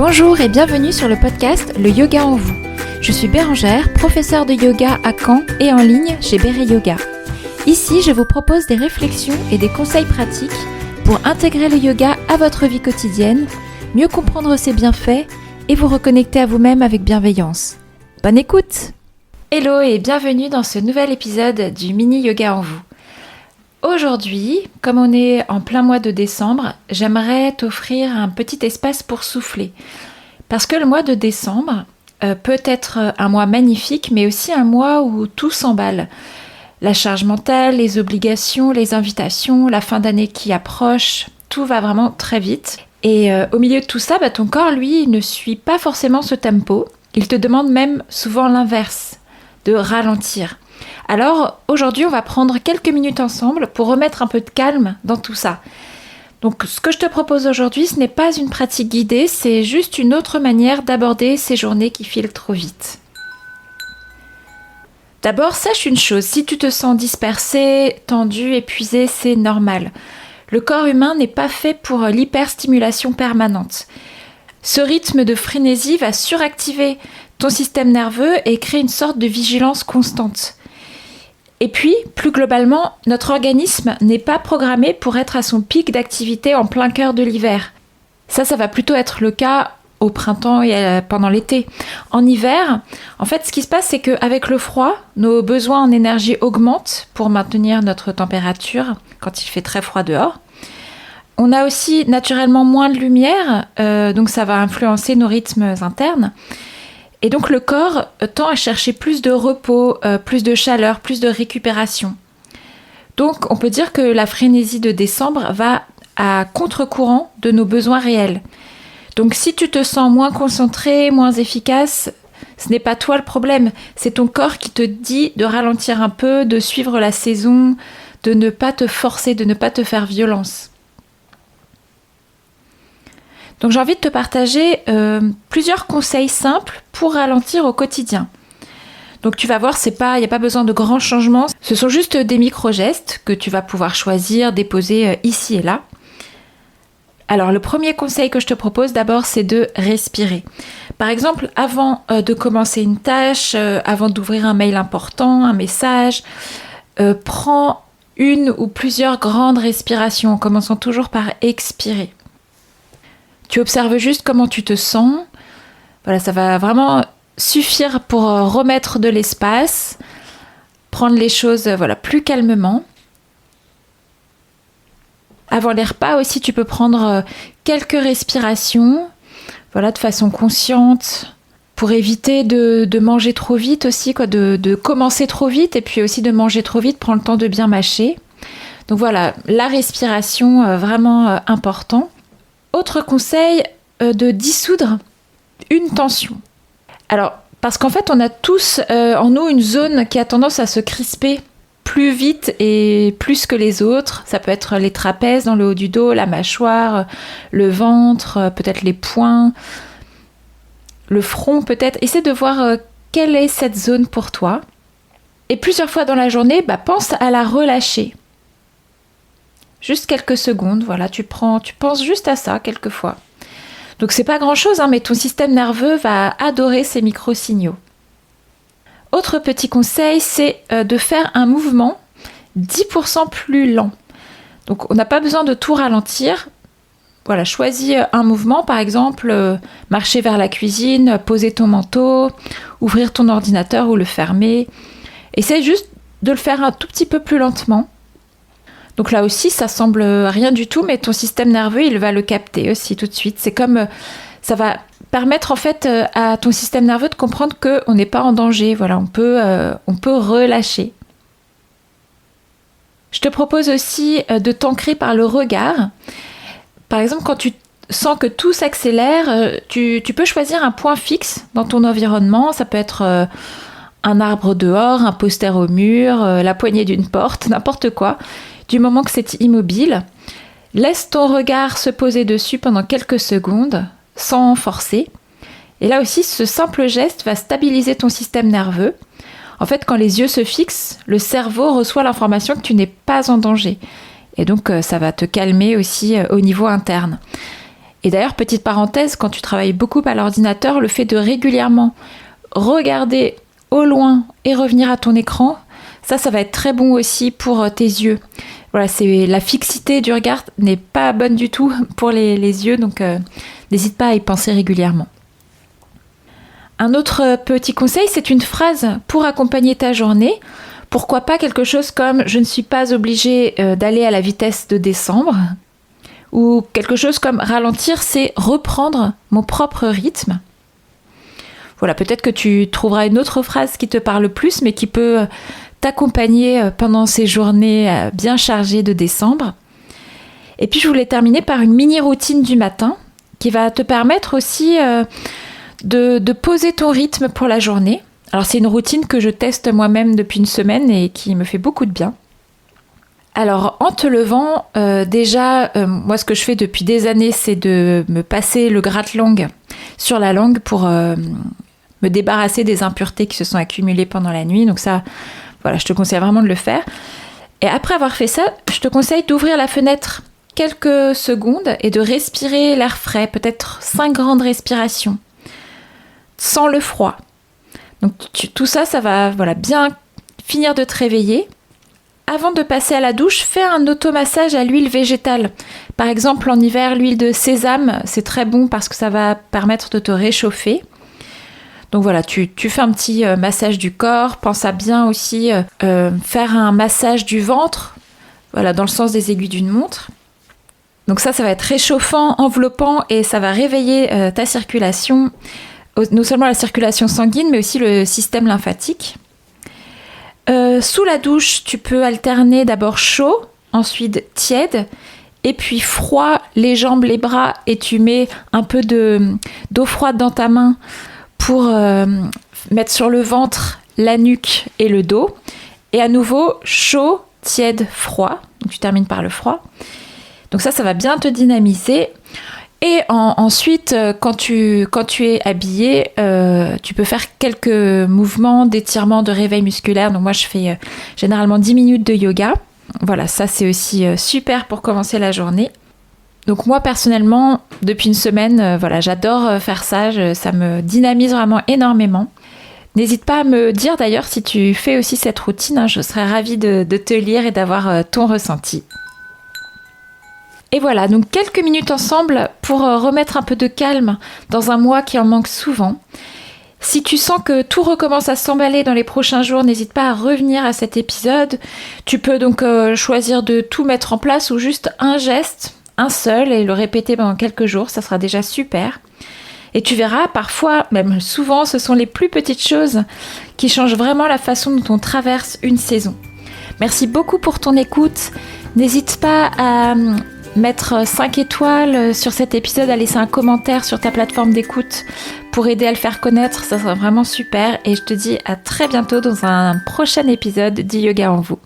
Bonjour et bienvenue sur le podcast Le Yoga en vous. Je suis Bérangère, professeure de yoga à Caen et en ligne chez Béré Yoga. Ici, je vous propose des réflexions et des conseils pratiques pour intégrer le yoga à votre vie quotidienne, mieux comprendre ses bienfaits et vous reconnecter à vous-même avec bienveillance. Bonne écoute! Hello et bienvenue dans ce nouvel épisode du mini yoga en vous. Aujourd'hui, comme on est en plein mois de décembre, j'aimerais t'offrir un petit espace pour souffler. Parce que le mois de décembre peut être un mois magnifique, mais aussi un mois où tout s'emballe. La charge mentale, les obligations, les invitations, la fin d'année qui approche, tout va vraiment très vite. Et au milieu de tout ça, ton corps, lui, ne suit pas forcément ce tempo. Il te demande même souvent l'inverse, de ralentir. Alors aujourd'hui, on va prendre quelques minutes ensemble pour remettre un peu de calme dans tout ça. Donc ce que je te propose aujourd'hui, ce n'est pas une pratique guidée, c'est juste une autre manière d'aborder ces journées qui filent trop vite. D'abord, sache une chose, si tu te sens dispersé, tendu, épuisé, c'est normal. Le corps humain n'est pas fait pour l'hyperstimulation permanente. Ce rythme de frénésie va suractiver ton système nerveux et créer une sorte de vigilance constante. Et puis, plus globalement, notre organisme n'est pas programmé pour être à son pic d'activité en plein cœur de l'hiver. Ça va plutôt être le cas au printemps et pendant l'été. En hiver, en fait, ce qui se passe, c'est qu'avec le froid, nos besoins en énergie augmentent pour maintenir notre température quand il fait très froid dehors. On a aussi naturellement moins de lumière, donc ça va influencer nos rythmes internes. Et donc le corps tend à chercher plus de repos, plus de chaleur, plus de récupération. Donc on peut dire que la frénésie de décembre va à contre-courant de nos besoins réels. Donc si tu te sens moins concentré, moins efficace, ce n'est pas toi le problème, c'est ton corps qui te dit de ralentir un peu, de suivre la saison, de ne pas te forcer, de ne pas te faire violence. Donc j'ai envie de te partager plusieurs conseils simples pour ralentir au quotidien. Donc tu vas voir, il n'y a pas besoin de grands changements, ce sont juste des micro-gestes que tu vas pouvoir choisir, déposer ici et là. Alors le premier conseil que je te propose d'abord, c'est de respirer. Par exemple, avant de commencer une tâche, avant d'ouvrir un mail important, un message, prends une ou plusieurs grandes respirations en commençant toujours par expirer. Tu observes juste comment tu te sens. Voilà, ça va vraiment suffire pour remettre de l'espace, prendre les choses plus calmement. Avant les repas aussi, tu peux prendre quelques respirations, de façon consciente, pour éviter de manger trop vite aussi, de commencer trop vite et puis aussi de manger trop vite, prends le temps de bien mâcher. Donc voilà, la respiration, vraiment important. Autre conseil, de dissoudre une tension. Alors, parce qu'en fait, on a tous en nous une zone qui a tendance à se crisper plus vite et plus que les autres. Ça peut être les trapèzes dans le haut du dos, la mâchoire, le ventre, peut-être les poings, le front peut-être. Essaie de voir quelle est cette zone pour toi. Et plusieurs fois dans la journée, pense à la relâcher. Juste quelques secondes, tu penses juste à ça quelques fois. Donc c'est pas grand chose, mais ton système nerveux va adorer ces micro-signaux. Autre petit conseil, c'est de faire un mouvement 10% plus lent. Donc on n'a pas besoin de tout ralentir. Voilà, choisis un mouvement, par exemple, marcher vers la cuisine, poser ton manteau, ouvrir ton ordinateur ou le fermer. Essaye juste de le faire un tout petit peu plus lentement. Donc là aussi, ça semble rien du tout, mais ton système nerveux, il va le capter aussi tout de suite. C'est comme, ça va permettre en fait à ton système nerveux de comprendre qu'on n'est pas en danger. Voilà, on peut relâcher. Je te propose aussi de t'ancrer par le regard. Par exemple, quand tu sens que tout s'accélère, tu peux choisir un point fixe dans ton environnement. Ça peut être un arbre dehors, un poster au mur, la poignée d'une porte, n'importe quoi. Du moment que c'est immobile, laisse ton regard se poser dessus pendant quelques secondes, sans forcer. Et là aussi, ce simple geste va stabiliser ton système nerveux. En fait, quand les yeux se fixent, le cerveau reçoit l'information que tu n'es pas en danger. Et donc, ça va te calmer aussi au niveau interne. Et d'ailleurs, petite parenthèse, quand tu travailles beaucoup à l'ordinateur, le fait de régulièrement regarder au loin et revenir à ton écran, ça va être très bon aussi pour tes yeux. Voilà, la fixité du regard n'est pas bonne du tout pour les yeux, donc n'hésite pas à y penser régulièrement. Un autre petit conseil, c'est une phrase pour accompagner ta journée. Pourquoi pas quelque chose comme « Je ne suis pas obligée d'aller à la vitesse de décembre » ou quelque chose comme « Ralentir, c'est reprendre mon propre rythme ». Voilà, peut-être que tu trouveras une autre phrase qui te parle plus, mais qui peut t'accompagner pendant ces journées bien chargées de décembre. Et puis, je voulais terminer par une mini-routine du matin qui va te permettre aussi de poser ton rythme pour la journée. Alors, c'est une routine que je teste moi-même depuis une semaine et qui me fait beaucoup de bien. Alors, en te levant, moi, ce que je fais depuis des années, c'est de me passer le gratte-langue sur la langue pour me débarrasser des impuretés qui se sont accumulées pendant la nuit. Donc ça, voilà, je te conseille vraiment de le faire. Et après avoir fait ça, je te conseille d'ouvrir la fenêtre quelques secondes et de respirer l'air frais, peut-être 5 grandes respirations, sans le froid. Donc tout ça va bien finir de te réveiller. Avant de passer à la douche, fais un automassage à l'huile végétale. Par exemple, en hiver, l'huile de sésame, c'est très bon parce que ça va permettre de te réchauffer. Donc voilà, tu fais un petit massage du corps. Pense à bien aussi faire un massage du ventre, voilà, dans le sens des aiguilles d'une montre. Donc ça va être réchauffant, enveloppant et ça va réveiller ta circulation, non seulement la circulation sanguine, mais aussi le système lymphatique. Sous la douche, tu peux alterner d'abord chaud, ensuite tiède, et puis froid, les jambes, les bras, et tu mets un peu d'eau froide dans ta main pour mettre sur le ventre, la nuque et le dos. Et à nouveau, chaud, tiède, froid. Donc tu termines par le froid. Donc ça va bien te dynamiser. Et ensuite, quand tu es habillé, tu peux faire quelques mouvements d'étirement, de réveil musculaire. Donc moi, je fais généralement 10 minutes de yoga. Voilà, ça c'est aussi super pour commencer la journée. Donc moi, personnellement, depuis une semaine, j'adore faire ça. Ça me dynamise vraiment énormément. N'hésite pas à me dire d'ailleurs si tu fais aussi cette routine. Hein, je serais ravie de te lire et d'avoir ton ressenti. Et voilà, donc quelques minutes ensemble pour remettre un peu de calme dans un mois qui en manque souvent. Si tu sens que tout recommence à s'emballer dans les prochains jours, n'hésite pas à revenir à cet épisode. Tu peux donc choisir de tout mettre en place ou juste un geste, un seul, et le répéter pendant quelques jours, ça sera déjà super. Et tu verras, parfois, même souvent, ce sont les plus petites choses qui changent vraiment la façon dont on traverse une saison. Merci beaucoup pour ton écoute. N'hésite pas à mettre 5 étoiles sur cet épisode, à laisser un commentaire sur ta plateforme d'écoute pour aider à le faire connaître, ça sera vraiment super. Et je te dis à très bientôt dans un prochain épisode du Yoga en vous.